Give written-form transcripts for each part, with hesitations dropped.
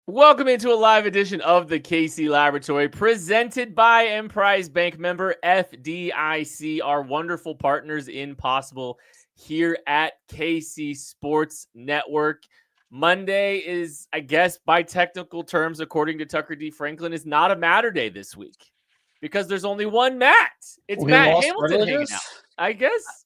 Welcome into a live edition of the KC Laboratory, presented by Emprise Bank, member FDIC, our wonderful partners in Possible here at KC Sports Network. Monday is, I guess, by technical terms, according to Tucker D. Franklin, is not a matter day this week because there's only one Matt. It's We Matt lost Hamilton hanging privileges? out, I guess.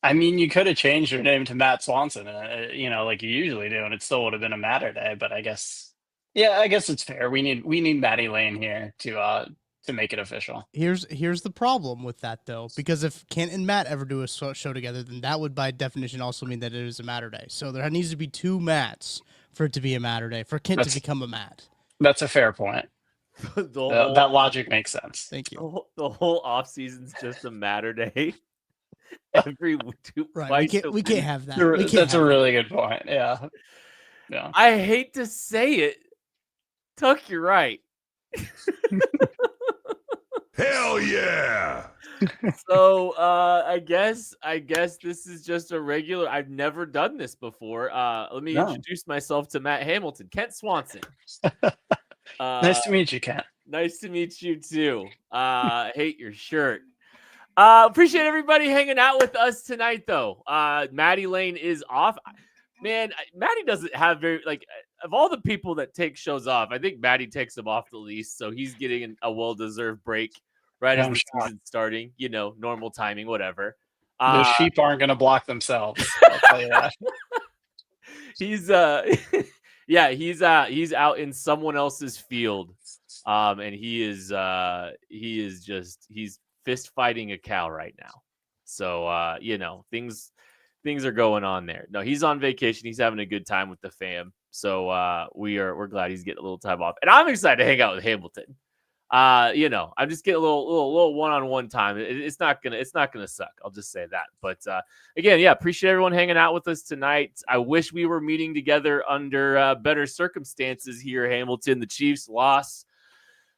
I mean, you could have changed your name to Matt Swanson, like you usually do, and it still would have been a matter day. But I guess it's fair. We need Matty Lane here to make it official. Here's the problem with that, though, because if Kent and Matt ever do a show together, then that would by definition also mean that it is a matter day. So there needs to be two Matts for it to be a matter day, for Kent to become a Matt. That's a fair point. That logic makes sense. Thank you. The whole off season's just a matter day. Every right, we can't have that. That's a really good point. Yeah. I hate to say it, Tuck, you're right. Hell yeah! So I guess this is just a regular. I've never done this before. Let me introduce myself to Matt Hamilton, Kent Swanson. Nice to meet you, Kent. Nice to meet you too. Hate your shirt. Appreciate everybody hanging out with us tonight, though. Matty Lane is off. Man, Matty doesn't have of all the people that take shows off, I think Matty takes them off the least. So he's getting a well-deserved break right as the season's starting. Normal timing, whatever. Those sheep aren't going to block themselves. I'll tell you that. He's out in someone else's field, and he's fist fighting a cow right now. So, things are going on there. No, he's on vacation. He's having a good time with the fam. So, we're glad he's getting a little time off, and I'm excited to hang out with Hamilton. I'm just getting a little one-on-one time. It's not gonna suck. I'll just say that. But again, appreciate everyone hanging out with us tonight. I wish we were meeting together under better circumstances here. Hamilton, the Chiefs lost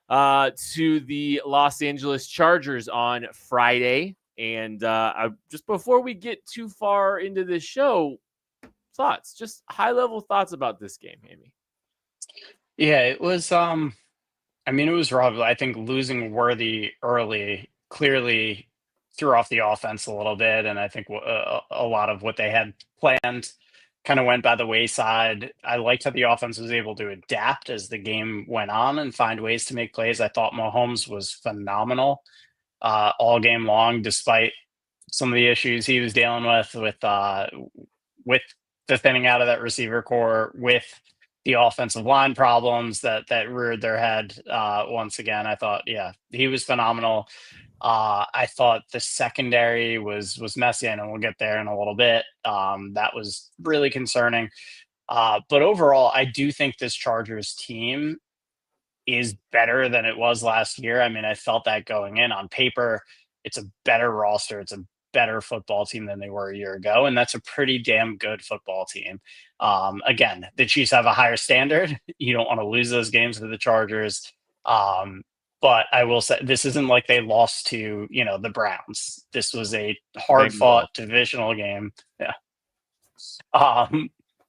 to the Los Angeles Chargers on Friday. And just before we get too far into this show, just high-level thoughts about this game, Hammy. Yeah, it was it was rough. I think losing Worthy early clearly threw off the offense a little bit, and I think a lot of what they had planned kind of went by the wayside. I liked how the offense was able to adapt as the game went on and find ways to make plays. I thought Mahomes was phenomenal all game long, despite some of the issues he was dealing with the thinning out of that receiver core, with the offensive line problems that reared their head once again. I thought, he was phenomenal. I thought the secondary was messy. I know we'll get there in a little bit. That was really concerning. But overall, I do think this Chargers team is better than it was last year. I mean, I felt that going in. On paper, it's a better roster. It's a better football team than they were a year ago, and that's a pretty damn good football team. Again, the Chiefs have a higher standard. You don't want to lose those games to the Chargers. But I will say this isn't like they lost to, the Browns. This was a hard-fought divisional game. Yeah.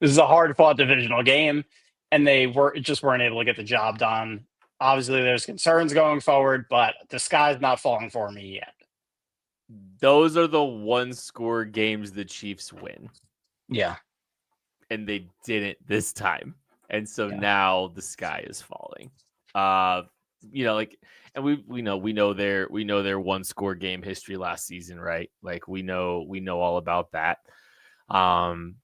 This is a hard-fought divisional game, and they weren't able to get the job done. Obviously, there's concerns going forward, but the sky's not falling for me yet. Those are the one-score games the Chiefs win. Yeah. And they didn't this time. And so now the sky is falling. And we know their one-score game history last season, right? Like we know all about that. And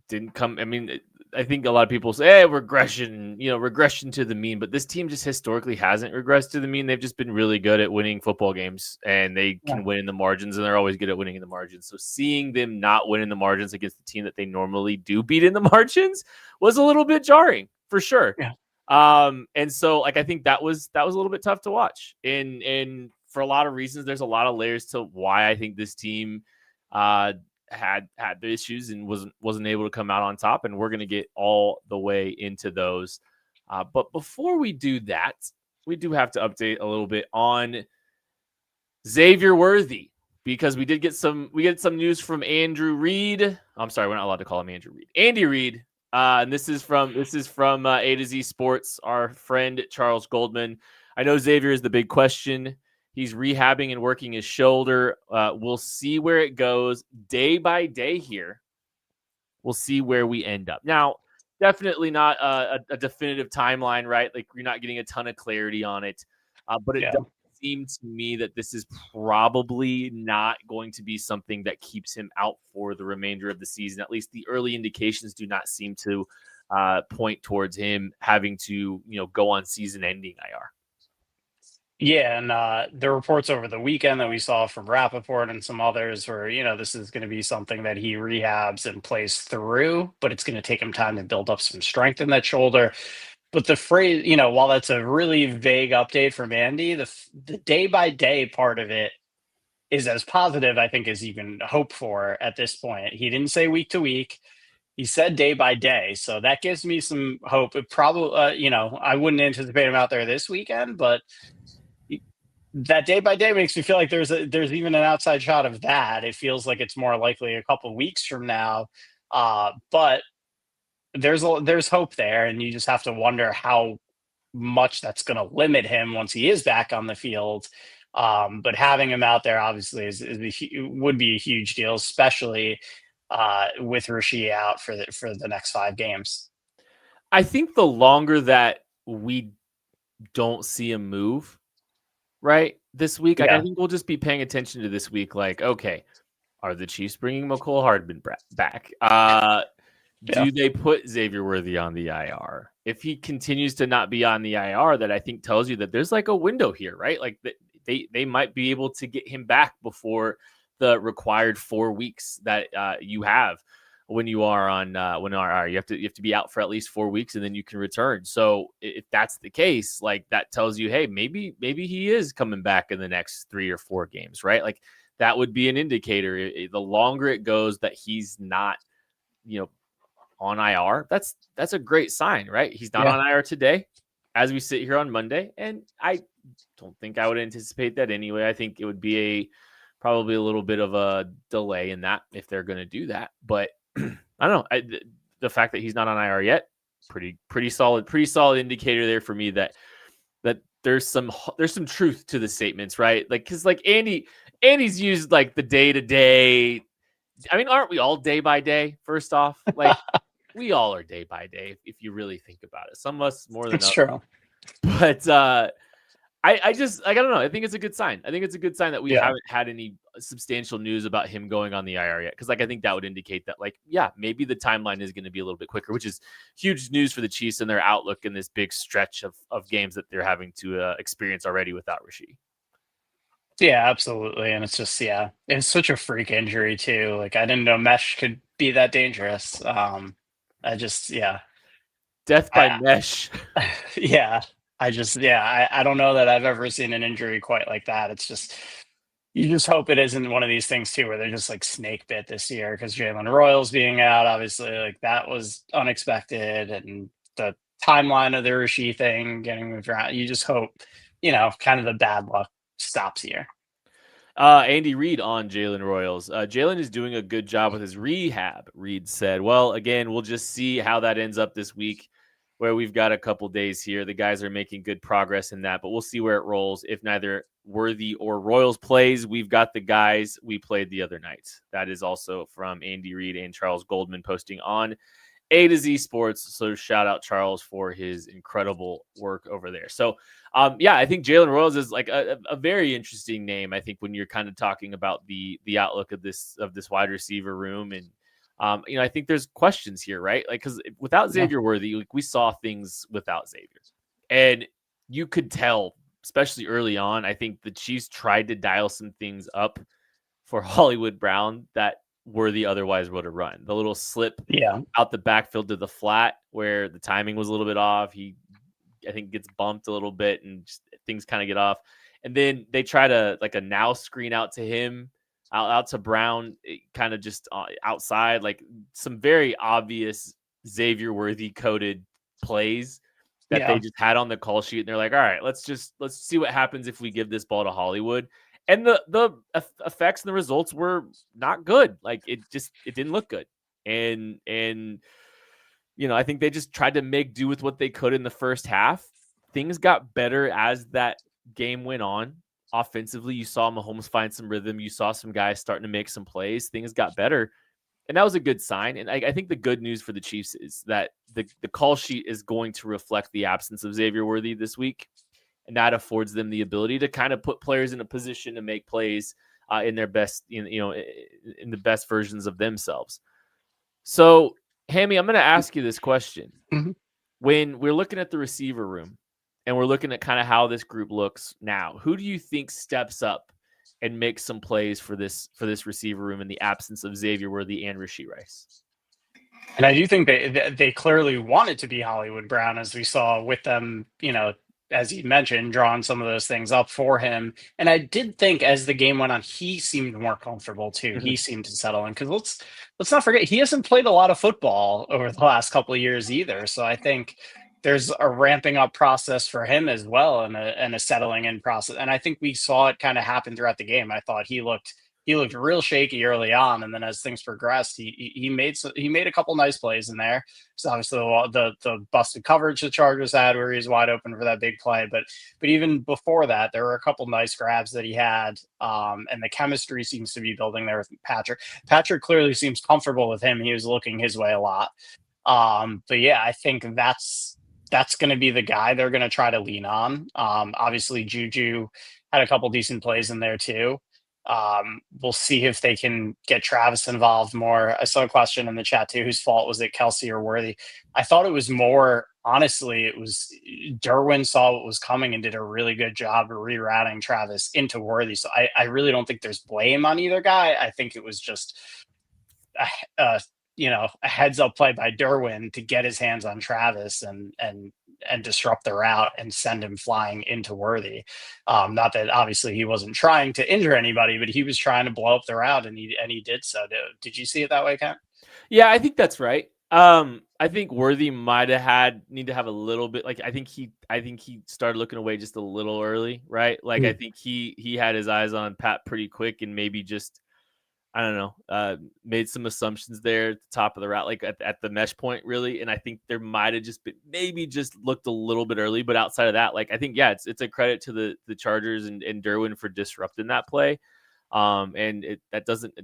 didn't come. I mean, I think a lot of people say, "Hey, regression to the mean." But this team just historically hasn't regressed to the mean. They've just been really good at winning football games, and they can win in the margins, and they're always good at winning in the margins. So seeing them not win in the margins against the team that they normally do beat in the margins was a little bit jarring, for sure. Yeah. And so I think that was a little bit tough to watch, and for a lot of reasons, there's a lot of layers to why I think this team had the issues and wasn't able to come out on top, and we're going to get all the way into those. But before we do that, we do have to update a little bit on Xavier Worthy, because we get some news from Andrew Reid. I'm sorry, we're not allowed to call him Andrew Reid. Andy Reid And this is from A to Z Sports, our friend Charles Goldman. I know Xavier is the big question. He's rehabbing and working his shoulder. We'll see where it goes day by day here. We'll see where we end up. Now, definitely not a definitive timeline, right? Like, you're not getting a ton of clarity on it. But it does seem to me that this is probably not going to be something that keeps him out for the remainder of the season. At least the early indications do not seem to point towards him having to, go on season-ending IR. Yeah, and the reports over the weekend that we saw from Rappaport and some others were, this is going to be something that he rehabs and plays through, but it's going to take him time to build up some strength in that shoulder. But the phrase, while that's a really vague update from Andy, the day-by-day part of it is as positive, I think, as you can hope for at this point. He didn't say week to week. He said day by day. So that gives me some hope. It probably, I wouldn't anticipate him out there this weekend, but that day by day makes me feel like there's even an outside shot of that. It feels like it's more likely a couple of weeks from now. But there's hope there, and you just have to wonder how much that's going to limit him once he is back on the field. But having him out there obviously would be a huge deal, especially with Rasheed out for the next 5 games. I think the longer that we don't see him move, right, this week, I think we'll just be paying attention to this week. Like, okay, are the Chiefs bringing McCole Hardman back? Do they put Xavier Worthy on the IR? If he continues to not be on the IR, that I think tells you that there's like a window here, right? Like they might be able to get him back before the required 4 weeks that you have when you are on IR. You have to be out for at least 4 weeks and then you can return. So if that's the case, like, that tells you, hey, maybe he is coming back in the next 3 or 4 games, right? Like, that would be an indicator. The longer it goes that he's not, on IR, that's a great sign, right? He's not on IR today as we sit here on Monday, and I don't think I would anticipate that anyway. I think it would be probably a little bit of a delay in that if they're going to do that. But I don't know. The fact that he's not on IR yet, pretty solid indicator there for me that there's some truth to the statements, right? Like, because like Andy's used like the day to day. I mean, aren't we all day by day? First off, like, we all are day by day if you really think about it. Some of us more than others. True. But I don't know. I think it's a good sign. I think it's a good sign that we haven't had any substantial news about him going on the IR yet. Because I think that would indicate that, like, maybe the timeline is going to be a little bit quicker, which is huge news for the Chiefs and their outlook in this big stretch of games that they're having to experience already without Rasheed. Yeah, absolutely. And it's just, it's such a freak injury too. Like, I didn't know mesh could be that dangerous. Death by mesh. I don't know that I've ever seen an injury quite like that. It's just, you just hope it isn't one of these things too, where they're just like snake bit this year, because Jalen Royals being out, obviously, like, that was unexpected. And the timeline of the Rasheed thing getting moved around, you just hope, kind of the bad luck stops here. Andy Reid on Jalen Royals. Jalen is doing a good job with his rehab, Reid said. Well, again, we'll just see how that ends up this week, where we've got a couple days here. The guys are making good progress in that, but we'll see where it rolls. If neither Worthy or Royals plays, we've got the guys we played the other night. That is also from Andy Reid and Charles Goldman posting on A to Z Sports. So shout out Charles for his incredible work over there. So I think Jalen Royals is like a very interesting name. I think when you're kind of talking about the outlook of this wide receiver room, and I think there's questions here, right? Like, because without Xavier Worthy, like, we saw things without Xavier, and you could tell, especially early on. I think the Chiefs tried to dial some things up for Hollywood Brown that Worthy otherwise would have run. The little slip out the backfield to the flat where the timing was a little bit off. He, I think, gets bumped a little bit and just, things kind of get off. And then they try to like a now screen out to him, out to Brown, kind of just outside, like some very obvious Xavier Worthy coded plays that they just had on the call sheet. And they're like, all right, let's see what happens if we give this ball to Hollywood. And the effects and the results were not good. Like, it didn't look good. And I think they just tried to make do with what they could in the first half. Things got better as that game went on. Offensively, you saw Mahomes find some rhythm. You saw some guys starting to make some plays. Things got better. And that was a good sign. And I think the good news for the Chiefs is that the call sheet is going to reflect the absence of Xavier Worthy this week. And that affords them the ability to kind of put players in a position to make plays in their best, in the best versions of themselves. So, Hammy, I'm going to ask you this question. Mm-hmm. When we're looking at the receiver room and we're looking at kind of how this group looks now, who do you think steps up and makes some plays for this receiver room in the absence of Xavier Worthy and Rashee Rice? And I do think they clearly wanted to be Hollywood Brown, as we saw with them, as you mentioned, drawing some of those things up for him. And I did think as the game went on, he seemed more comfortable too. Mm-hmm. He seemed to settle in, because let's not forget, he hasn't played a lot of football over the last couple of years either. So I think there's a ramping up process for him as well, and a settling in process. And I think we saw it kind of happen throughout the game. I thought he looked real shaky early on, and then as things progressed, he made a couple nice plays in there. So obviously the busted coverage the Chargers had, where he was wide open for that big play, but even before that, there were a couple nice grabs that he had, and the chemistry seems to be building there with Patrick. Patrick clearly seems comfortable with him. He was looking his way a lot, but yeah, I think that's going to be the guy they're going to try to lean on. Obviously, Juju had a couple decent plays in there too. We'll see if they can get Travis involved more. I saw a question in the chat too, whose fault was it, Kelsey or Worthy? I thought it was more, honestly, it was Derwin saw what was coming and did a really good job of rerouting Travis into Worthy. So I really don't think there's blame on either guy. I think it was just a heads up play by Derwin to get his hands on Travis and disrupt the route and send him flying into Worthy. Not that obviously he wasn't trying to injure anybody, but he was trying to blow up the route, and he did so. Did you see it that way, Ken? Yeah, I think that's right. I think Worthy might have need to have a little bit, like I think he started looking away just a little early, right? Like I think he had his eyes on Pat pretty quick, and maybe just, I don't know, made some assumptions there at the top of the route, like at the mesh point, really. And I think there might have just been, maybe just looked a little bit early. But outside of that, like I think, yeah, it's a credit to the Chargers and Derwin for disrupting that play. And that doesn't,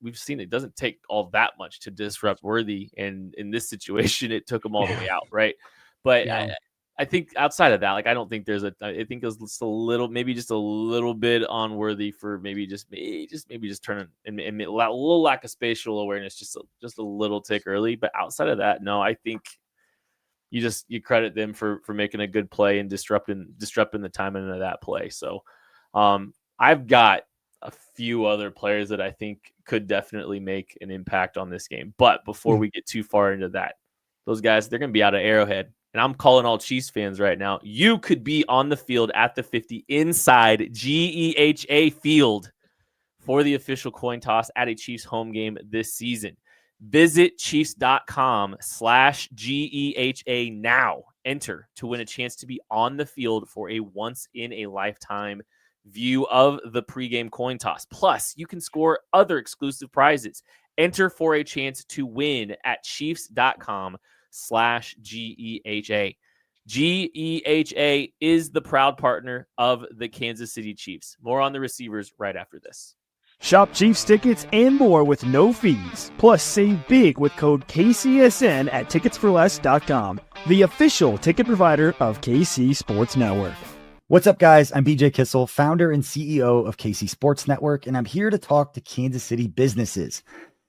we've seen it doesn't take all that much to disrupt Worthy. And in this situation, it took him all the way out, right? But yeah. I think outside of that, like I don't think I think it was just a little bit on Worthy for maybe just turning and a little lack of spatial awareness, just a little tick early. But outside of that, no, I think you credit them for making a good play and disrupting the timing of that play. So I've got a few other players that I think could definitely make an impact on this game. But before we get too far into that, those guys, they're going to be out of Arrowhead. And I'm calling all Chiefs fans right now. You could be on the field at the 50 inside GEHA Field for the official coin toss at a Chiefs home game this season. Visit Chiefs.com/GEHA now. Enter to win a chance to be on the field for a once-in-a-lifetime view of the pregame coin toss. Plus, you can score other exclusive prizes. Enter for a chance to win at Chiefs.com/GEHA. GEHA is the proud partner of the Kansas City Chiefs. More on the receivers right after this. Shop Chiefs tickets and more with no fees. Plus, save big with code KCSN at ticketsforless.com, the official ticket provider of KC Sports Network. What's up, guys? I'm BJ Kissel, founder and CEO of KC Sports Network, and I'm here to talk to Kansas City businesses.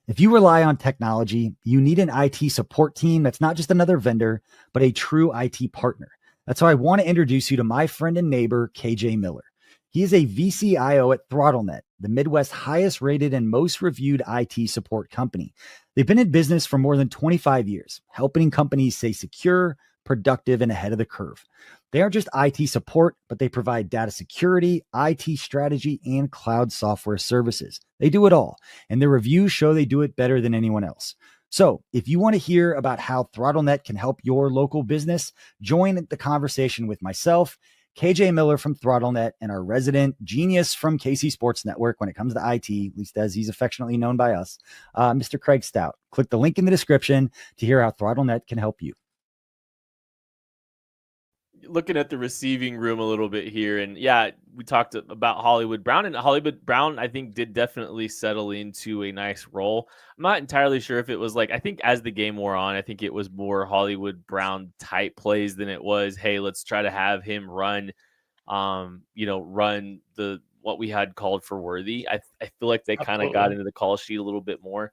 If you rely on technology, you need an IT support team that's not just another vendor, but a true IT partner. That's how I want to introduce you to my friend and neighbor, KJ Miller. He is a VCIO at ThrottleNet, the Midwest's highest rated and most reviewed IT support company. They've been in business for more than 25 years, helping companies stay secure, productive, and ahead of the curve. They aren't just IT support, but they provide data security, IT strategy, and cloud software services. They do it all, and their reviews show they do it better than anyone else. So if you want to hear about how ThrottleNet can help your local business, join the conversation with myself, KJ Miller from ThrottleNet, and our resident genius from KC Sports Network when it comes to IT, at least as he's affectionately known by us, Mr. Craig Stout. Click the link in the description to hear how ThrottleNet can help you. Looking at the receiving room a little bit here, and yeah, we talked about Hollywood Brown, and Hollywood Brown, I think, did definitely settle into a nice role. I'm not entirely sure if it was like, I think as the game wore on, I think it was more Hollywood Brown type plays than it was, hey, let's try to have him run, run what we had called for Worthy. I feel like they kind of got into the call sheet a little bit more.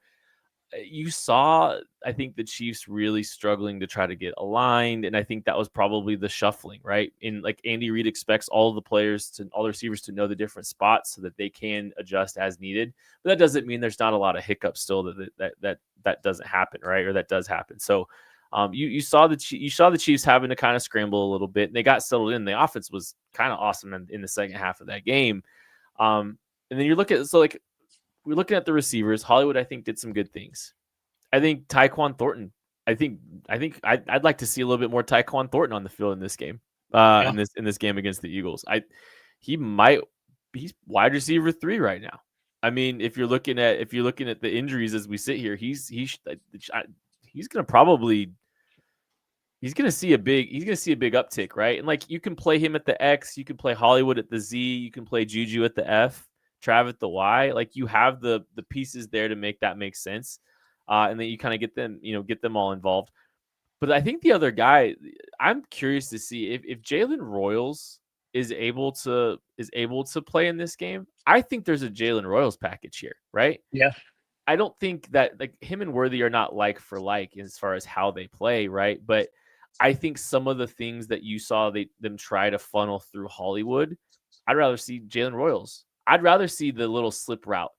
You saw, I think, the Chiefs really struggling to try to get aligned, and I think that was probably the shuffling, right? In like Andy Reid expects all the receivers to know the different spots so that they can adjust as needed. But that doesn't mean there's not a lot of hiccups still that doesn't happen, right? Or that does happen. So you saw the Chiefs having to kind of scramble a little bit, and they got settled in. The offense was kind of awesome in the second half of that game. And then we're looking at the receivers. Hollywood, I think, did some good things. I think Tyquan Thornton. I'd like to see a little bit more Tyquan Thornton on the field in this game. In this game against the Eagles, he's wide receiver 3 right now. I mean, if you're looking at the injuries as we sit here, he's gonna see a big uptick, right? And like, you can play him at the X, you can play Hollywood at the Z, you can play Juju at the F, Trav at the Y. Like, you have the pieces there to make that make sense, and then you kind of get them all involved. But I think the other guy, I'm curious to see if Jalen Royals is able to play in this game. I think there's a Jalen Royals package here, right? Yeah. I don't think that like him and Worthy are not like for like as far as how they play, right? But I think some of the things that you saw them try to funnel through Hollywood, I'd rather see Jalen Royals. I'd rather see the little slip route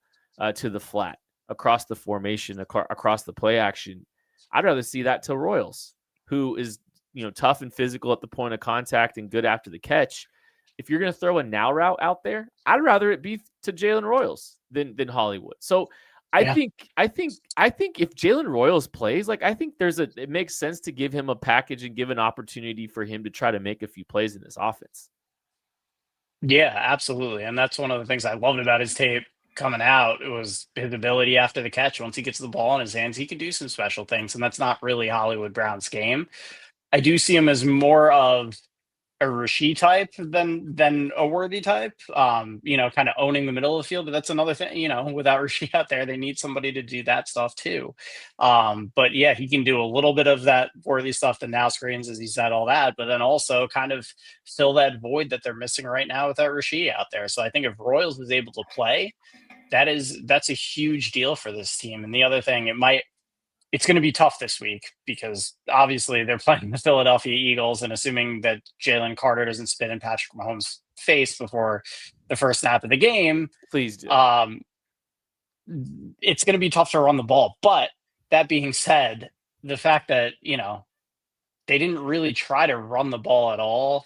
to the flat across the formation, across the play action. I'd rather see that to Royals, who is tough and physical at the point of contact and good after the catch. If you're going to throw a now route out there, I'd rather it be to Jalen Royals than Hollywood. So I think if Jalen Royals plays, like, I think it makes sense to give him a package and give an opportunity for him to try to make a few plays in this offense. Yeah, absolutely. And that's one of the things I loved about his tape coming out. It was his ability after the catch. Once he gets the ball in his hands, he can do some special things. And that's not really Hollywood Brown's game. I do see him as more of a Rasheed type than a Worthy type, kind of owning the middle of the field. But that's another thing, without Rasheed out there, they need somebody to do that stuff too. But yeah, he can do a little bit of that Worthy stuff, the now screens, as he said, all that, but then also kind of fill that void that they're missing right now without Rasheed out there. So I think if Royals is able to play, that's a huge deal for this team. And the other thing, it's going to be tough this week because obviously they're playing the Philadelphia Eagles, and assuming that Jalen Carter doesn't spit in Patrick Mahomes' face before the first snap of the game, please do. It's going to be tough to run the ball. But that being said, the fact that, they didn't really try to run the ball at all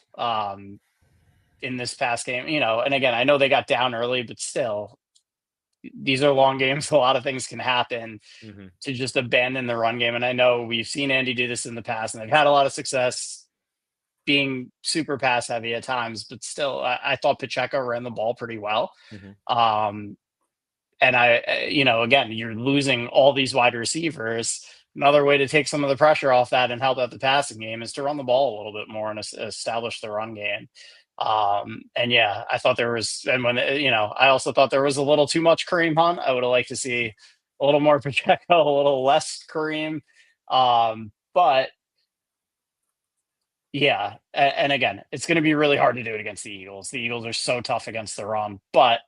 in this past game, and again, I know they got down early, but still, these are long games. A lot of things can happen to just abandon the run game. And I know we've seen Andy do this in the past, and they've had a lot of success being super pass heavy at times, but still, I thought Pacheco ran the ball pretty well. And again, you're losing all these wide receivers. Another way to take some of the pressure off that and help out the passing game is to run the ball a little bit more and establish the run game. And yeah, I thought there was, and when, I also thought there was a little too much Kareem Hunt. I would have liked to see a little more Pacheco, a little less Kareem. But yeah, and again, it's going to be really hard to do it against the Eagles. The Eagles are so tough against the run, but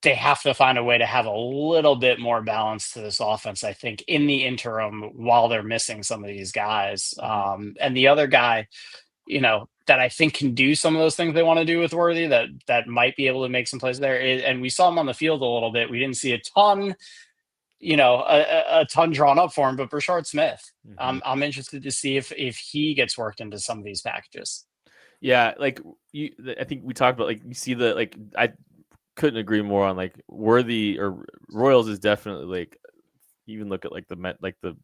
they have to find a way to have a little bit more balance to this offense, I think, in the interim while they're missing some of these guys. And the other guy, that I think can do some of those things they want to do with Worthy, that might be able to make some plays there. And we saw him on the field a little bit. We didn't see a ton, a ton drawn up for him, but Brashard Smith, I'm interested to see if he gets worked into some of these packages. Yeah, like I think we talked about, like, you see I couldn't agree more on, like, Worthy or Royals is definitely, like, even look at the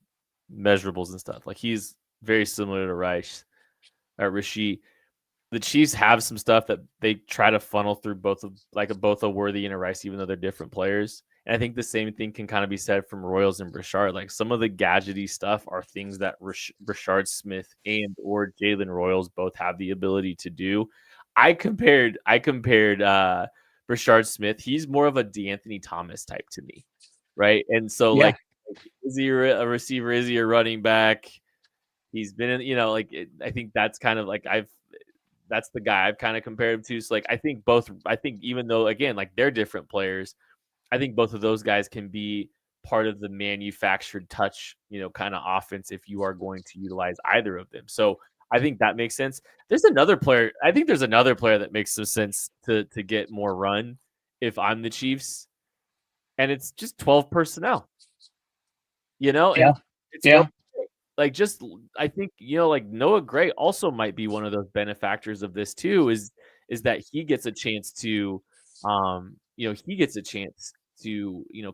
measurables and stuff. Like, he's very similar to Rashid. the Chiefs have some stuff that they try to funnel through both a Worthy and a Rice, even though they're different players. And I think the same thing can kind of be said from Royals and Brashard. Like some of the gadgety stuff are things that Brashard Smith and or Jalen Royals both have the ability to do. I compared Brashard Smith. He's more of a DeAnthony Thomas type to me, right? And so Yeah. like, is he a receiver? Is he a running back? He's been in, I think that's kind of like that's the guy I've kind of compared him to. So like, I think even though again, like they're different players, I think both of those guys can be part of the manufactured touch, kind of offense if you are going to utilize either of them. So I think that makes sense. There's another player that makes some sense to get more run if I'm the Chiefs, and it's just 12 personnel. Yeah. It's Yeah. I think like Noah Gray also might be one of those benefactors of this too. Is that he gets a chance to,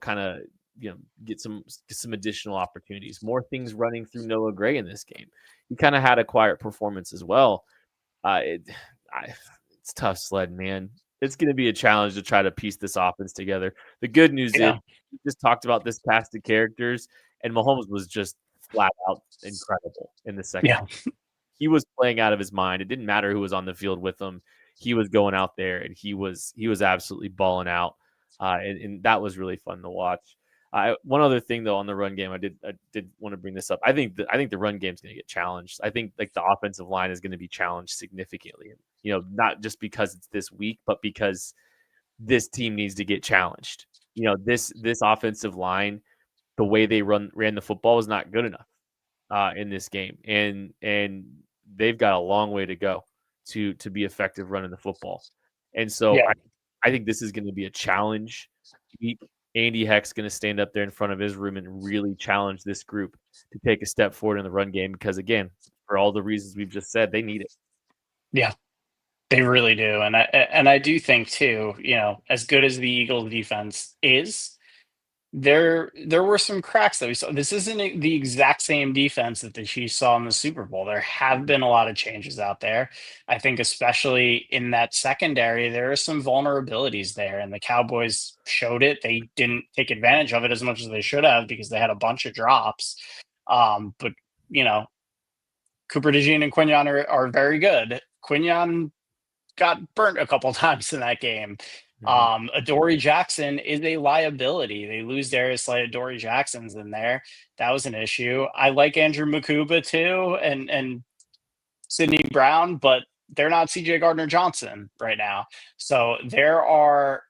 kind of get some additional opportunities, more things running through Noah Gray in this game. He kind of had a quiet performance as well. It's tough sledding, man. It's going to be a challenge to try to piece this offense together. The good news is we just talked about this cast of characters, and Mahomes was just flat out incredible in the second. Yeah. He was playing out of his mind. It didn't matter who was on the field with him. He was going out there and he was absolutely balling out. And that was really fun to watch. One other thing though on the run game, I did want to bring this up. I think the run game is going to get challenged. I think like the offensive line is going to be challenged significantly. Not just because it's this week, but because this team needs to get challenged. This offensive line, the way they ran the football was not good enough in this game, and they've got a long way to go to be effective running the football. And so I think this is going to be a challenge week. Andy Heck's going to stand up there in front of his room and really challenge this group to take a step forward in the run game because, again, for all the reasons we've just said, they need it. Yeah, they really do. And I do think, too, as good as the Eagles defense is, there were some cracks that we saw. This isn't the exact same defense that the Chiefs saw in the Super Bowl. There have been a lot of changes out there. I think especially in that secondary, there are some vulnerabilities there, and the Cowboys showed it. They didn't take advantage of it as much as they should have because they had a bunch of drops. But, Cooper DeJean and Quinyon are very good. Quinyon got burnt a couple times in that game. Adoree Jackson is a liability. They lose Darius Slay. Adoree Jackson's in there. That was an issue. I like Andrew Makuba too, and Sidney Brown, but they're not CJ Gardner-Johnson right now. So there are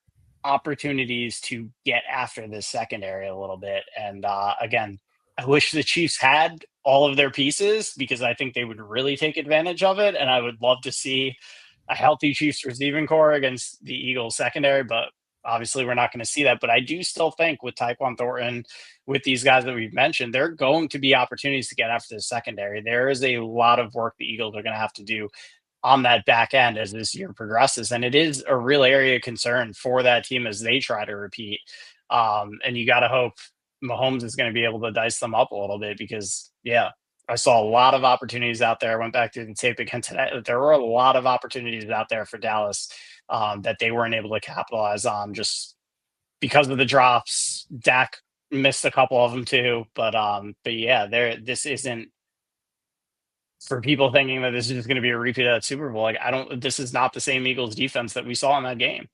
opportunities to get after this secondary a little bit. And again, I wish the Chiefs had all of their pieces because I think they would really take advantage of it. And I would love to see a healthy Chiefs receiving core against the Eagles secondary, but obviously we're not going to see that. But I do still think with Tyquan Thornton, with these guys that we've mentioned, there are going to be opportunities to get after the secondary. There is a lot of work the Eagles are going to have to do on that back end as this year progresses. And it is a real area of concern for that team as they try to repeat. And you got to hope Mahomes is going to be able to dice them up a little bit because, I saw a lot of opportunities out there. I went back through the tape again today. There were a lot of opportunities out there for Dallas that they weren't able to capitalize on just because of the drops. Dak missed a couple of them too. But this isn't for people thinking that this is just going to be a repeat of that Super Bowl. This is not the same Eagles defense that we saw in that game.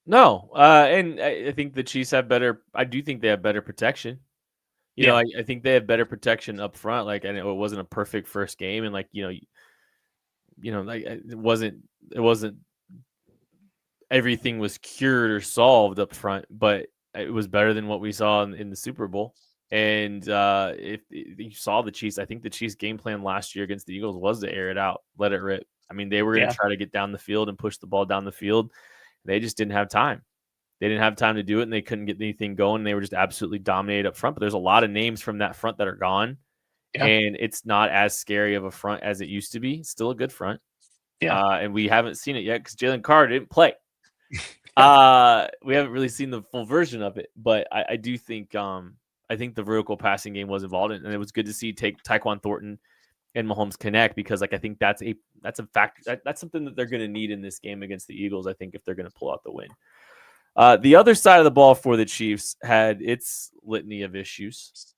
No. And I think the Chiefs I do think they have better protection. I think they have better protection up front. Like, I know it wasn't a perfect first game, and like, it wasn't everything was cured or solved up front, but it was better than what we saw in the Super Bowl. And if you saw the Chiefs, I think the Chiefs' game plan last year against the Eagles was to air it out, let it rip. I mean, they were going to try to get down the field and push the ball down the field. They just didn't have time. They didn't have time to do it, and they couldn't get anything going. They were just absolutely dominated up front. But there's a lot of names from that front that are gone, and it's not as scary of a front as it used to be. It's still a good front, and we haven't seen it yet because Jalen Carter didn't play. We haven't really seen the full version of it, but I do think I think the vertical passing game was involved, and it was good to see Tyquan Thornton and Mahomes connect, because like I think that's a factor. That's something that they're going to need in this game against the Eagles, I think, if they're going to pull out the win. The other side of the ball for the Chiefs had its litany of issues.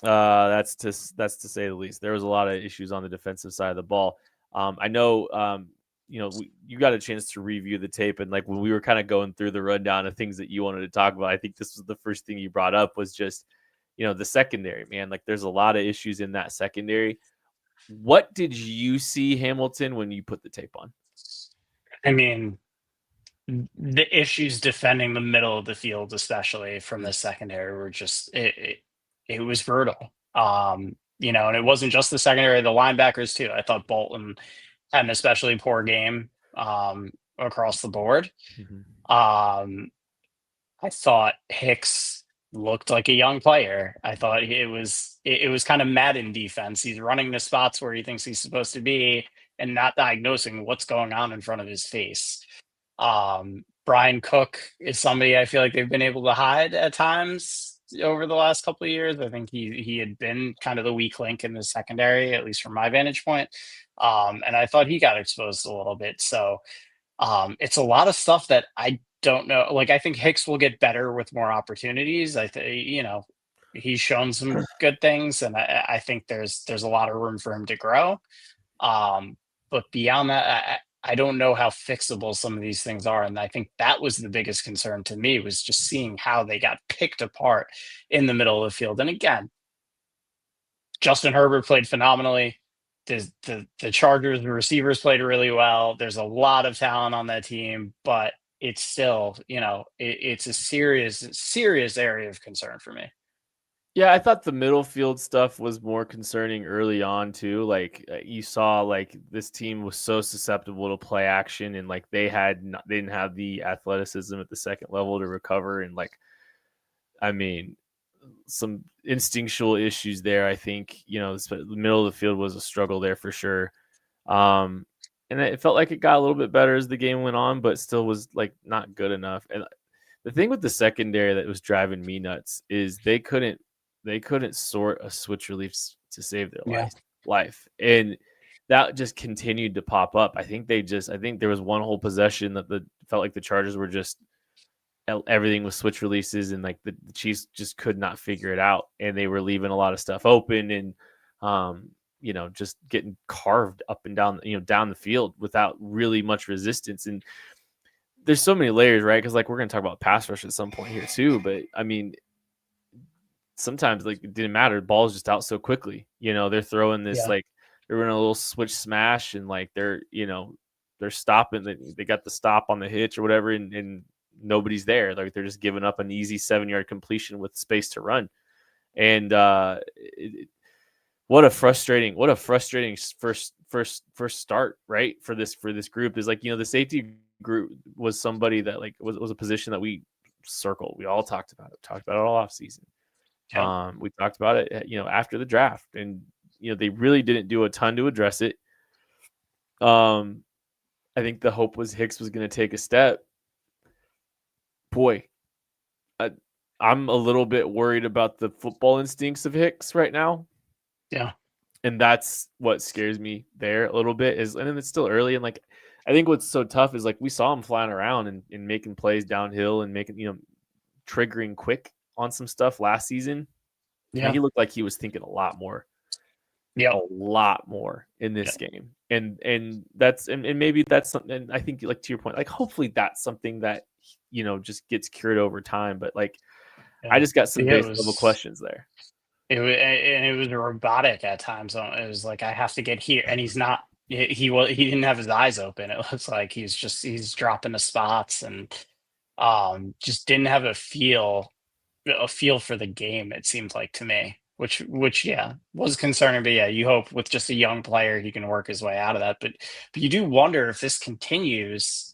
That's to say the least. There was a lot of issues on the defensive side of the ball. I know, you got a chance to review the tape, and like when we were kind of going through the rundown of things that you wanted to talk about, I think this was the first thing you brought up was just, the secondary, man. Like there's a lot of issues in that secondary. What did you see, Hamilton, when you put the tape on? I mean, the issues defending the middle of the field, especially from the secondary, were just it was brutal. And it wasn't just the secondary, the linebackers too. I thought Bolton had an especially poor game across the board. I thought Hicks looked like a young player. I thought it was kind of Madden defense. He's running the spots where he thinks he's supposed to be and not diagnosing what's going on in front of his face. Brian Cook is somebody I feel like they've been able to hide at times over the last couple of years. I think he had been kind of the weak link in the secondary, at least from my vantage point. And I thought he got exposed a little bit. So it's a lot of stuff that I don't know. Like, I think Hicks will get better with more opportunities. I think, he's shown some good things, and I think there's a lot of room for him to grow. But beyond that, I don't know how fixable some of these things are. And I think that was the biggest concern to me, was just seeing how they got picked apart in the middle of the field. And again, Justin Herbert played phenomenally. The Chargers, the receivers played really well. There's a lot of talent on that team, but it's still, it's a serious area of concern for me. Yeah, I thought the middle field stuff was more concerning early on too. Like you saw, like this team was so susceptible to play action, and like they didn't have the athleticism at the second level to recover. And like, I mean, some instinctual issues there. I think the middle of the field was a struggle there for sure. And it felt like it got a little bit better as the game went on, but still was like not good enough. And the thing with the secondary that was driving me nuts is they couldn't sort a switch relief to save their life. And that just continued to pop up. I think there was one whole possession that felt like the Chargers were just, everything was switch releases, and like the Chiefs just could not figure it out. And they were leaving a lot of stuff open, and, just getting carved up and down, down the field without really much resistance. And there's so many layers, right? Because like we're going to talk about pass rush at some point here too. But I mean, sometimes like it didn't matter. The ball is just out so quickly. They're throwing this like they're running a little switch smash, and like they're stopping. They got the stop on the hitch or whatever, and nobody's there. Like they're just giving up an easy 7-yard completion with space to run. And what a frustrating first start, right? For this group is like, the safety group was somebody that like was a position that we circled. We all talked about it all off season. We talked about it, after the draft, and they really didn't do a ton to address it. I think the hope was Hicks was going to take a step. Boy, I'm a little bit worried about the football instincts of Hicks right now. Yeah, and that's what scares me there a little bit. And then it's still early, and like I think what's so tough is like we saw him flying around and making plays downhill and making triggering quick on some stuff last season. Yeah, he looked like he was thinking a lot more. Yeah, a lot more in this game. And that's and maybe that's something. I think, like, to your point, like hopefully that's something that just gets cured over time. But like I just got some base level questions there. It was robotic at times. It was like, I have to get here, and he's not. He didn't have his eyes open. It looks like he's dropping the spots, and just didn't have a feel for the game. It seemed like to me, which was concerning. But yeah, you hope with just a young player he can work his way out of that. But you do wonder if this continues.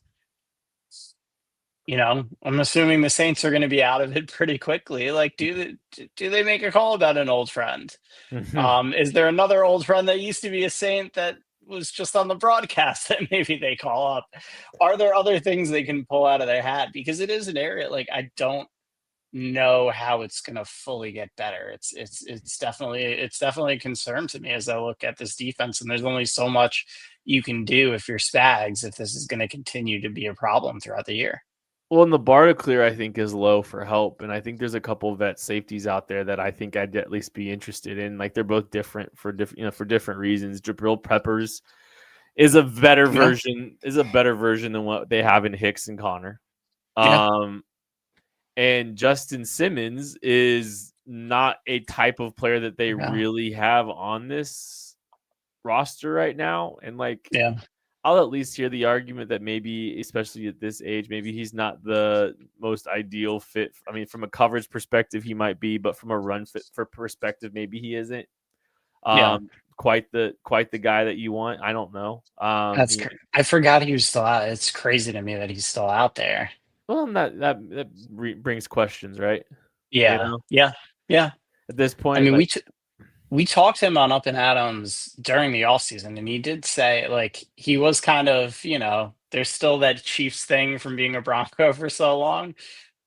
I'm assuming the Saints are going to be out of it pretty quickly. Like, do they make a call about an old friend? Is there another old friend that used to be a Saint that was just on the broadcast that maybe they call up? Are there other things they can pull out of their hat? Because it is an area, like, I don't know how it's going to fully get better. It's definitely a concern to me as I look at this defense. And there's only so much you can do if you're Spags if this is going to continue to be a problem throughout the year. Well, and the bar to clear, I think, is low for help. And I think there's a couple of vet safeties out there that I think I'd at least be interested in. Like, they're both different for different reasons. Jabril Peppers is a better version than what they have in Hicks and Connor. Yeah. And Justin Simmons is not a type of player that they really have on this roster right now. And I'll at least hear the argument that maybe, especially at this age, maybe he's not the most ideal fit. I mean, from a coverage perspective, he might be, but from a run fit for perspective, maybe he isn't. Quite the guy that you want. I don't know. I forgot he was still out. It's crazy to me that he's still out there. Well, that brings questions, right? Yeah. Yeah. At this point, I mean, we talked to him on Up and Adams during the offseason, and he did say he was kind of, there's still that Chiefs thing from being a Bronco for so long,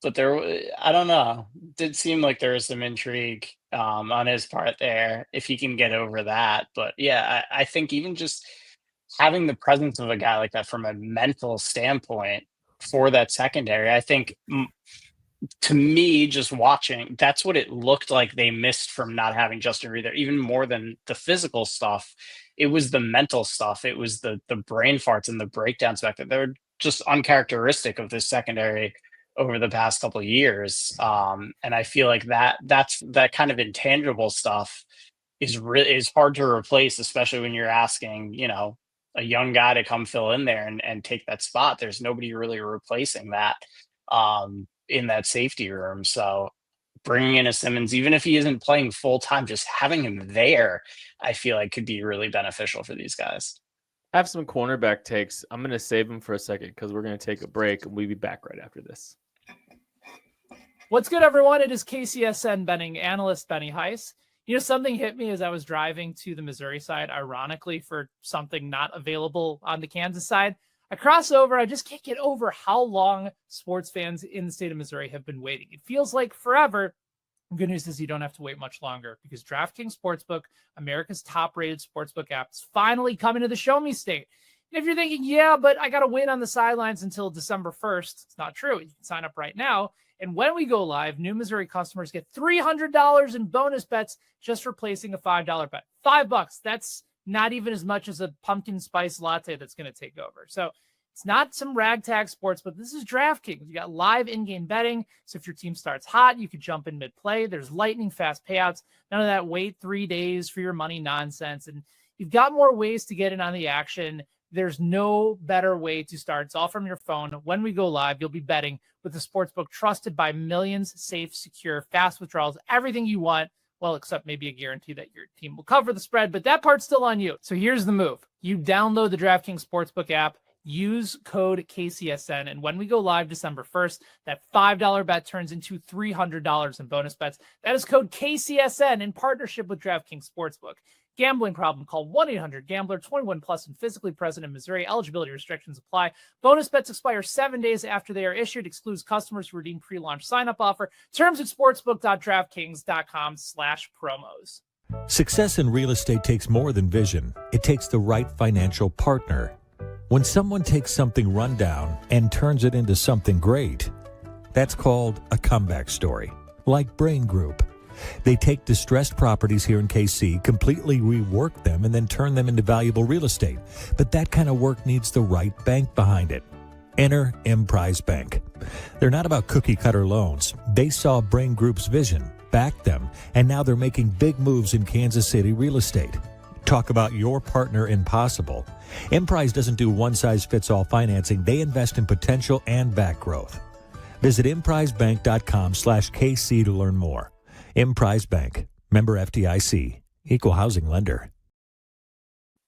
but I don't know, it did seem like there was some intrigue on his part there if he can get over that. But yeah, I think even just having the presence of a guy like that from a mental standpoint for that secondary, I think to me, just watching, that's what it looked like they missed from not having Justin Reed there, even more than the physical stuff. It was the mental stuff. It was the brain farts and the breakdowns back there. They're just uncharacteristic of this secondary over the past couple of years. And I feel like that's that kind of intangible stuff is hard to replace, especially when you're asking, a young guy to come fill in there and take that spot. There's nobody really replacing that. In that safety room. So bringing in a Simmons, even if he isn't playing full time, just having him there, I feel like could be really beneficial for these guys. I have some cornerback takes. I'm going to save them for a second because we're going to take a break and we'll be back right after this. What's good, everyone? It is KCSN betting analyst Benny Heiss. Something hit me as I was driving to the Missouri side, ironically, for something not available on the Kansas side. I cross over. I just can't get over how long sports fans in the state of Missouri have been waiting. It feels like forever. The good news is you don't have to wait much longer because DraftKings Sportsbook, America's top-rated sportsbook app, is finally coming to the Show Me State. And if you're thinking, yeah, but I got to wait on the sidelines until December 1st, it's not true. You can sign up right now. And when we go live, new Missouri customers get $300 in bonus bets just for placing a $5 bet. $5. That's not even as much as a pumpkin spice latte that's going to take over. So it's not some ragtag sports, but this is DraftKings. You got live in-game betting. So if your team starts hot, you could jump in mid-play. There's lightning fast payouts. None of that wait 3 days for your money nonsense. And you've got more ways to get in on the action. There's no better way to start. It's all from your phone. When we go live, you'll be betting with a sportsbook trusted by millions, safe, secure, fast withdrawals, everything you want. Well, except maybe a guarantee that your team will cover the spread, but that part's still on you. So here's the move. You download the DraftKings Sportsbook app, use code KCSN, and when we go live December 1st, that $5 bet turns into $300 in bonus bets. That is code KCSN in partnership with DraftKings Sportsbook. Gambling problem? Call 1-800-GAMBLER. 21 plus and physically present in Missouri. Eligibility restrictions apply. Bonus bets expire 7 days after they are issued. Excludes customers who redeem pre-launch sign-up offer. Terms at sportsbook.draftkings.com/promos. Success in real estate takes more than vision. It takes the right financial partner. When someone takes something rundown and turns it into something great, that's called a comeback story, like Brain Group. They take distressed properties here in KC, completely rework them, and then turn them into valuable real estate. But that kind of work needs the right bank behind it. Enter Emprise Bank. They're not about cookie-cutter loans. They saw Brain Group's vision, backed them, and now they're making big moves in Kansas City real estate. Talk about your partner in possible. Emprise doesn't do one-size-fits-all financing. They invest in potential and back growth. Visit emprisebank.com/KC to learn more. Emprise Bank, member FDIC, equal housing lender.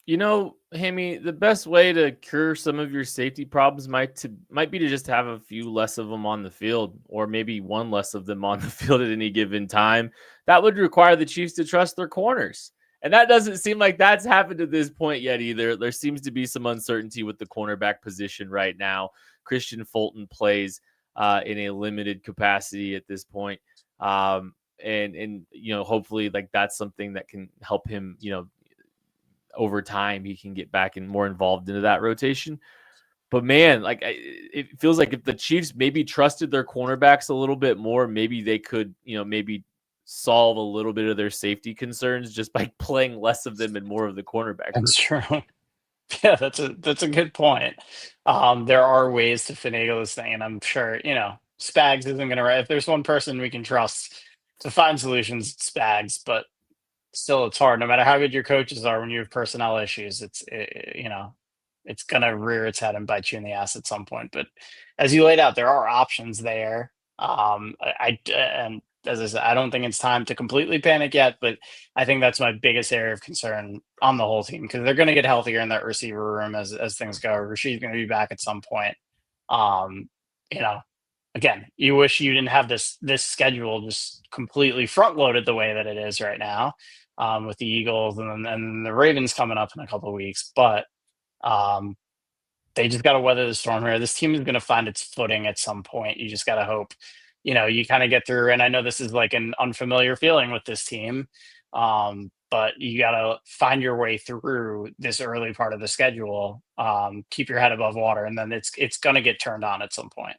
Hammy, the best way to cure some of your safety problems might be to just have a few less of them on the field, or maybe one less of them on the field at any given time. That would require the Chiefs to trust their corners. And that doesn't seem like that's happened to this point yet either. There seems to be some uncertainty with the cornerback position right now. Christian Fulton plays in a limited capacity at this point. And hopefully like that's something that can help him, over time he can get back and more involved into that rotation. But man, like it feels like if the Chiefs maybe trusted their cornerbacks a little bit more, maybe they could, maybe solve a little bit of their safety concerns just by playing less of them and more of the cornerback. That's true. Yeah, that's a good point. There are ways to finagle this thing, and I'm sure, Spags isn't going to. If there's one person we can trust to find solutions, it's Spags. But still, it's hard. No matter how good your coaches are, when you have personnel issues, it's going to rear its head and bite you in the ass at some point. But as you laid out, there are options there. And as I said, I don't think it's time to completely panic yet, but I think that's my biggest area of concern on the whole team, because they're going to get healthier in that receiver room as things go. Rashid's going to be back at some point. Again, you wish you didn't have this schedule just completely front loaded the way that it is right now, with the Eagles and then the Ravens coming up in a couple of weeks. But they just got to weather the storm here. This team is going to find its footing at some point. You just got to hope, you kind of get through. And I know this is like an unfamiliar feeling with this team, but you got to find your way through this early part of the schedule, keep your head above water, and then it's going to get turned on at some point.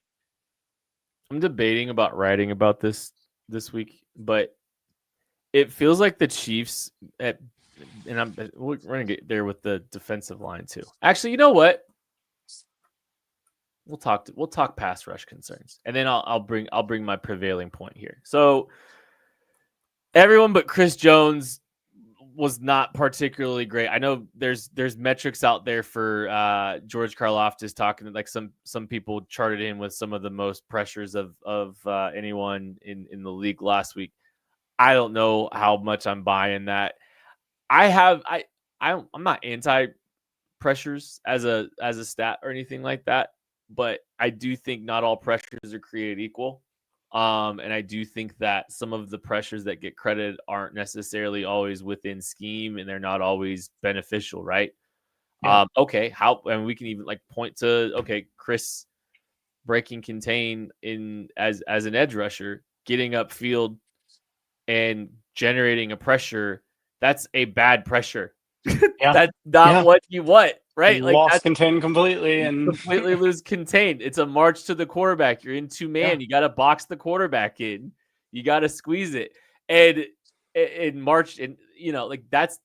I'm debating about writing about this week, but it feels like the Chiefs we're going to get there with the defensive line too. Actually, you know what? We'll talk pass rush concerns, and then I'll bring my prevailing point here. So everyone but Chris Jones was not particularly great. I know there's metrics out there for George Karlaftis talking, like some people charted him with some of the most pressures of anyone in the league last week. I don't know how much I'm buying that. I'm not anti pressures as a stat or anything like that, but I do think not all pressures are created equal. And I do think that some of the pressures that get credited aren't necessarily always within scheme, and they're not always beneficial, right? Yeah. And we can even like point to, Chris breaking contain as an edge rusher, getting upfield and generating a pressure. That's a bad pressure. Yeah. That's not what you want, right? You lost contain completely and completely lose contain. It's a march to the quarterback. You're in two man. Yeah. You got to box the quarterback in. You got to squeeze it and march. And that's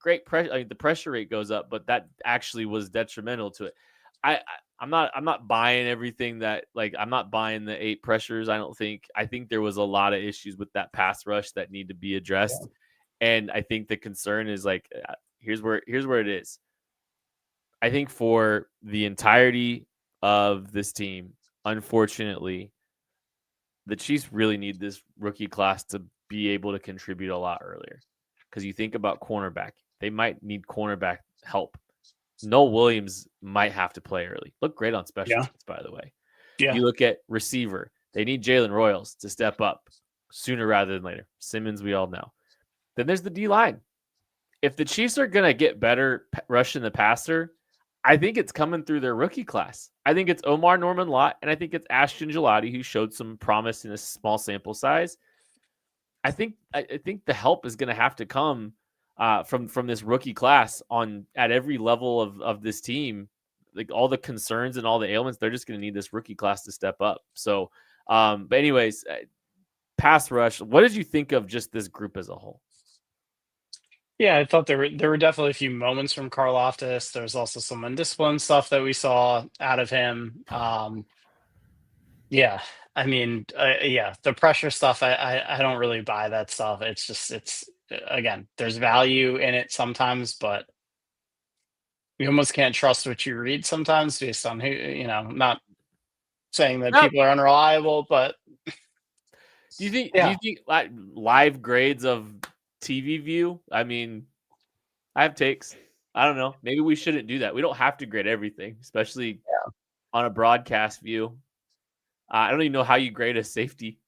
great pressure. I mean, the pressure rate goes up, but that actually was detrimental to it. I'm not buying everything that I'm not buying the 8 pressures. I think there was a lot of issues with that pass rush that need to be addressed. Yeah. And I think the concern is here's where it is. I think for the entirety of this team, unfortunately, the Chiefs really need this rookie class to be able to contribute a lot earlier. Because you think about cornerback, they might need cornerback help. Noel Williams might have to play early. Look great on special teams, by the way. Yeah. You look at receiver, they need Jalen Royals to step up sooner rather than later. Simmons, we all know. Then there's the D-line. If the Chiefs are going to get better rushing the passer, I think it's coming through their rookie class. I think it's Omar Norman-Lott, and I think it's Ashton Gelati, who showed some promise in a small sample size. I think the help is going to have to come from this rookie class at every level of this team. Like all the concerns and all the ailments, they're just going to need this rookie class to step up. So, but anyways, pass rush. What did you think of just this group as a whole? Yeah, I thought there were definitely a few moments from Karlaftis. There's also some undisciplined stuff that we saw out of him. Yeah, I mean, the pressure stuff, I don't really buy that stuff. It's again, there's value in it sometimes, but you almost can't trust what you read sometimes based on who, not saying that people are unreliable, but do you think live grades of TV view? I mean, I have takes. I don't know. Maybe we shouldn't do that. We don't have to grade everything, especially on a broadcast view. I don't even know how you grade a safety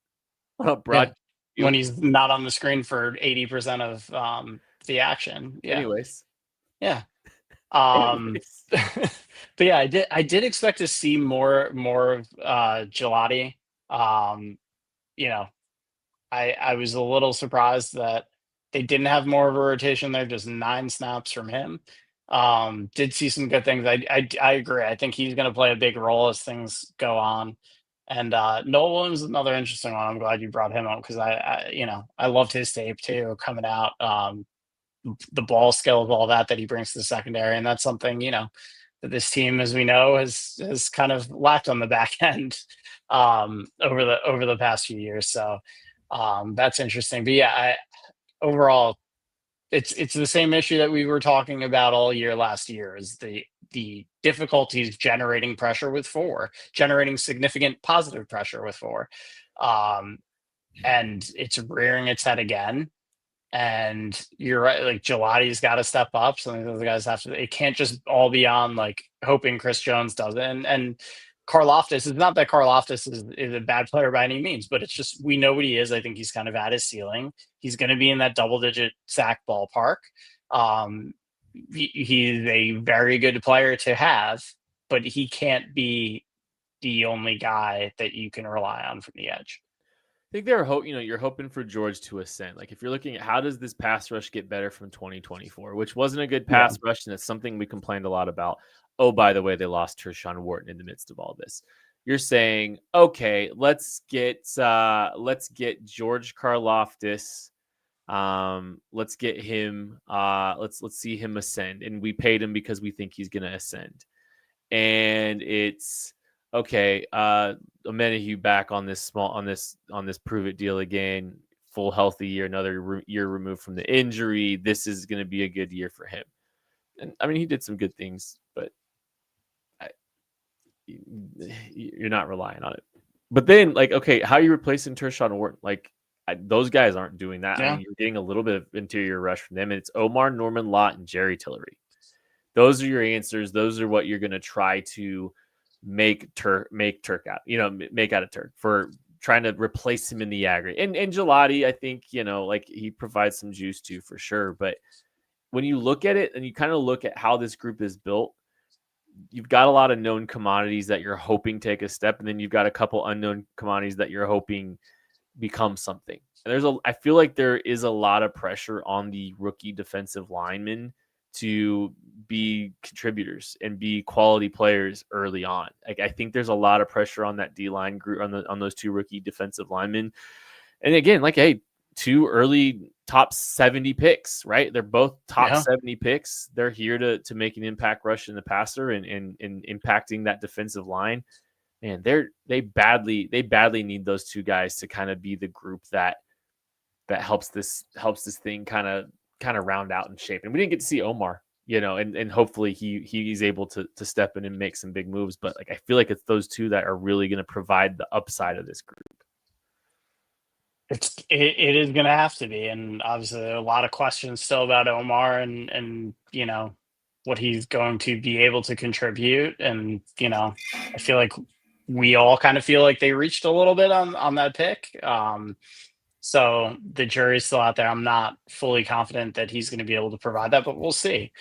on a broadcast view when he's not on the screen for 80% of the action. Yeah. Anyways. Yeah. Anyways. But yeah, I did expect to see more of Gelati. You know, I was a little surprised that they didn't have more of a rotation there, just 9 snaps from him. Did see some good things. I agree. I think he's going to play a big role as things go on. And Noel Williams is another interesting one. I'm glad you brought him up because I loved his tape too coming out. The ball skills, all that he brings to the secondary, and that's something that this team, as we know, has kind of lacked on the back end over the past few years. So that's interesting. But yeah, overall, it's the same issue that we were talking about all year last year is the difficulties generating pressure with 4, generating significant positive pressure with 4. And it's rearing its head again. And you're right, like Gelati's got to step up. Some of those guys have to. It can't just all be on like hoping Chris Jones does it. And Karlaftis, it's not that Karlaftis is a bad player by any means, but it's just we know what he is. I think he's kind of at his ceiling. He's going to be in that double-digit sack ballpark. He's a very good player to have, but he can't be the only guy that you can rely on from the edge. I think you're hoping for George to ascend. Like if you're looking at how does this pass rush get better from 2024, which wasn't a good pass rush, and it's something we complained a lot about. Oh, by the way, they lost Tershawn Wharton in the midst of all this. You're saying, okay, let's get George Karlaftis. Let's get him. Let's see him ascend, and we paid him because we think he's going to ascend. And it's okay. Amenahue back on this prove it deal again. Full healthy year, another year removed from the injury. This is going to be a good year for him. And I mean, he did some good things, but you're not relying on it. But then, like, okay, how are you replacing Tershawn Wharton? Like, those guys aren't doing that. Yeah. I mean, you're getting a little bit of interior rush from them, and it's Omar, Norman Lott, and Jerry Tillery. Those are your answers. Those are what you're going to try to make Turk out. Make out of Turk for trying to replace him in the aggregate. And Gelati, I think, like he provides some juice too for sure. But when you look at it and you kind of look at how this group is built, you've got a lot of known commodities that you're hoping take a step, and then you've got a couple unknown commodities that you're hoping become something. And I feel like there is a lot of pressure on the rookie defensive linemen to be contributors and be quality players early on. Like I think there's a lot of pressure on that D-line group on those 2 rookie defensive linemen. And again, like, hey, 2 early top 70 picks, right? They're both top 70 picks. They're here to make an impact rush in the passer and impacting that defensive line. And they badly need those 2 guys to kind of be the group that helps this thing kind of round out and shape. And we didn't get to see Omar, and hopefully he's able to step in and make some big moves. But like I feel like it's those 2 that are really going to provide the upside of this group. It is going to have to be, and obviously there are a lot of questions still about Omar and what he's going to be able to contribute. And I feel like we all kind of feel like they reached a little bit on that pick. So the jury's still out there. I'm not fully confident that he's going to be able to provide that, but we'll see.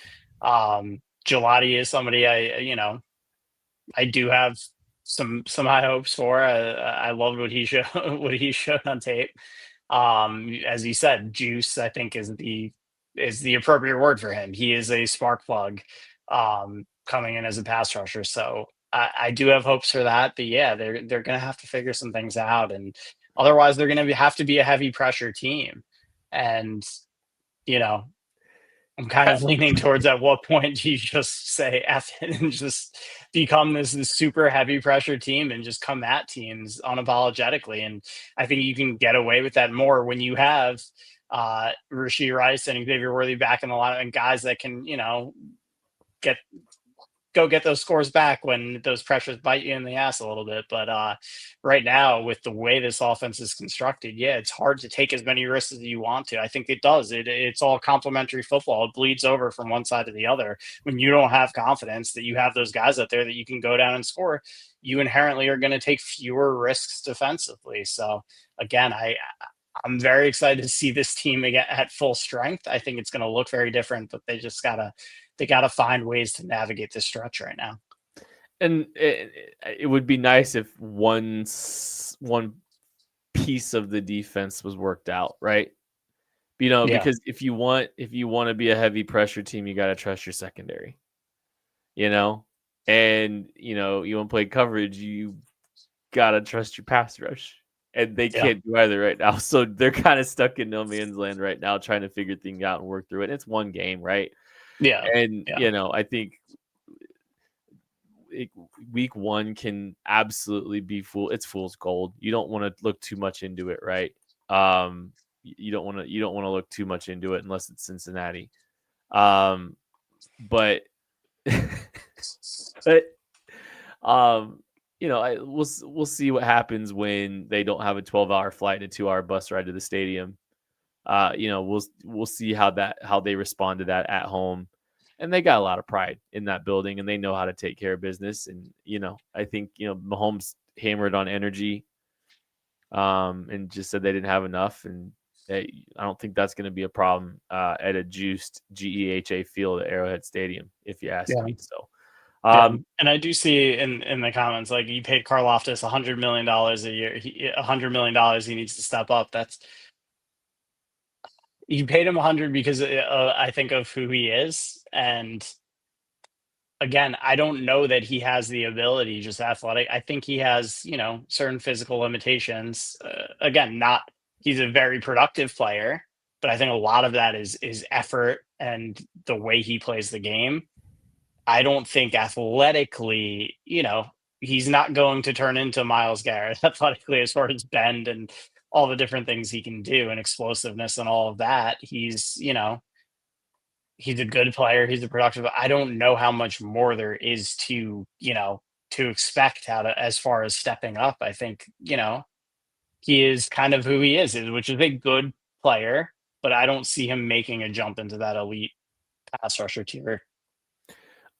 Gelati is somebody I do have some high hopes for. I loved what he showed on tape. As he said, juice, I think is the appropriate word for him. He is a spark plug coming in as a pass rusher. So I do have hopes for that. But yeah, they're going to have to figure some things out, and otherwise they're going to have to be a heavy pressure team. And I'm kind of leaning towards at what point do you just say F it and just become this super heavy pressure team and just come at teams unapologetically. And I think you can get away with that more when you have Rashee Rice and Xavier Worthy back in the lineup and guys that can, get those scores back when those pressures bite you in the ass a little bit. But right now, with the way this offense is constructed, it's hard to take as many risks as you want to. I think it does. It's all complementary football. It bleeds over from one side to the other. When you don't have confidence that you have those guys out there that you can go down and score, you inherently are going to take fewer risks defensively. So again, I'm very excited to see this team again at full strength. I think it's going to look very different, but they gotta find ways to navigate this stretch right now. And it would be nice if one piece of the defense was worked out, right? Yeah. Because if you want to be a heavy pressure team, you got to trust your secondary. And you want to play coverage, you got to trust your pass rush. And they can't do either right now. So they're kind of stuck in no man's land right now, trying to figure things out and work through it. It's one game, right? Yeah. And, I think week one can absolutely be it's fool's gold. You don't want to look too much into it, right? You don't want to look too much into it unless it's Cincinnati. But we'll see what happens when they don't have a 12-hour flight and a 2-hour bus ride to the stadium. We'll see how they respond to that at home. And they got a lot of pride in that building, and they know how to take care of business. And I think Mahomes hammered on energy, and just said they didn't have enough. And I don't think that's going to be a problem at a juiced GEHA field at Arrowhead Stadium, if you ask me. So. And I do see in the comments, like, you paid Karlaftis $100 million a year. $100 million he needs to step up. You paid him 100 because I think of who he is. And again, I don't know that he has the ability, just athletic. I think he has, certain physical limitations. Again, he's a very productive player, but I think a lot of that is effort and the way he plays the game. I don't think athletically, he's not going to turn into Myles Garrett athletically as far as bend and all the different things he can do and explosiveness and all of that. He's a good player. He's a productive. I don't know how much more there is to expect as far as stepping up. I think, he is kind of who he is, which is a good player, but I don't see him making a jump into that elite pass rusher tier.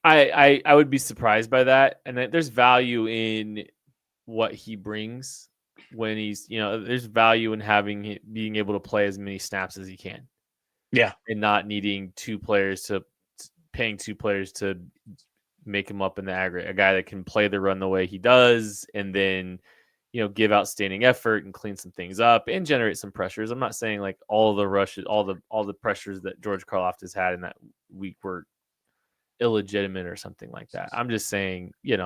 I would be surprised by that. And there's value in what he brings when he's, there's value in being able to play as many snaps as he can. Yeah. And not needing paying two players to make him up in the aggregate. A guy that can play the run the way he does, and then, give outstanding effort and clean some things up and generate some pressures. I'm not saying like all the rushes, all the pressures that George Karlaftis had in that week were illegitimate or something like that. I'm just saying, I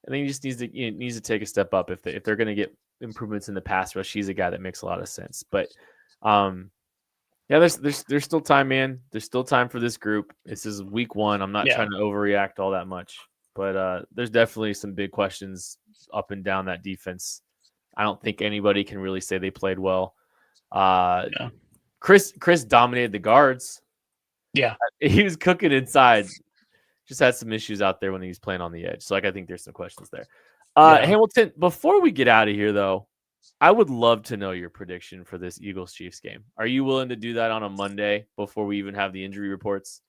think he just needs to take a step up if they're going to get improvements in the pass rush. He's a guy that makes a lot of sense. But there's still time, man. There's still time for this group. This is week one. I'm not trying to overreact all that much, but there's definitely some big questions up and down that defense. I don't think anybody can really say they played well. Chris dominated the guards. Yeah, he was cooking inside. Just had some issues out there when he was playing on the edge. So I think there's some questions there. Hamilton, before we get out of here, though, I would love to know your prediction for this Eagles-Chiefs game. Are you willing to do that on a Monday before we even have the injury reports?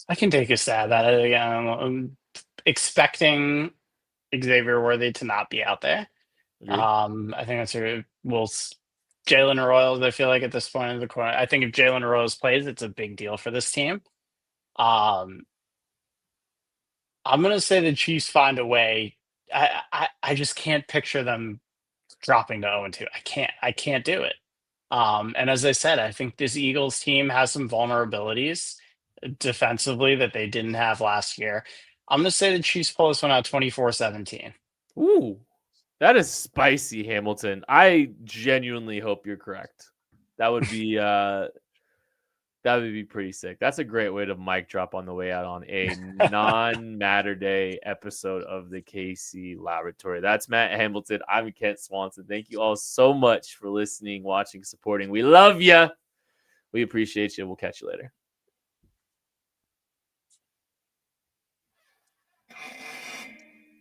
I can take a stab at it again. I'm expecting Xavier Worthy to not be out there. I think that's Jalen Arroyo, I feel like at this point in the corner. I think if Jalen Arroyo plays, it's a big deal for this team. I'm going to say the Chiefs find a way. I just can't picture them dropping to 0-2. I can't do it. And as I said, I think this Eagles team has some vulnerabilities defensively that they didn't have last year. I'm going to say the Chiefs pull this one out 24-17. Ooh, that is spicy, Hamilton. I genuinely hope you're correct. That would be pretty sick. That's a great way to mic drop on the way out on a non-Matter Day episode of the KC Laboratory. That's Matt Hamilton. I'm Kent Swanson. Thank you all so much for listening, watching, supporting. We love you. We appreciate you. We'll catch you later.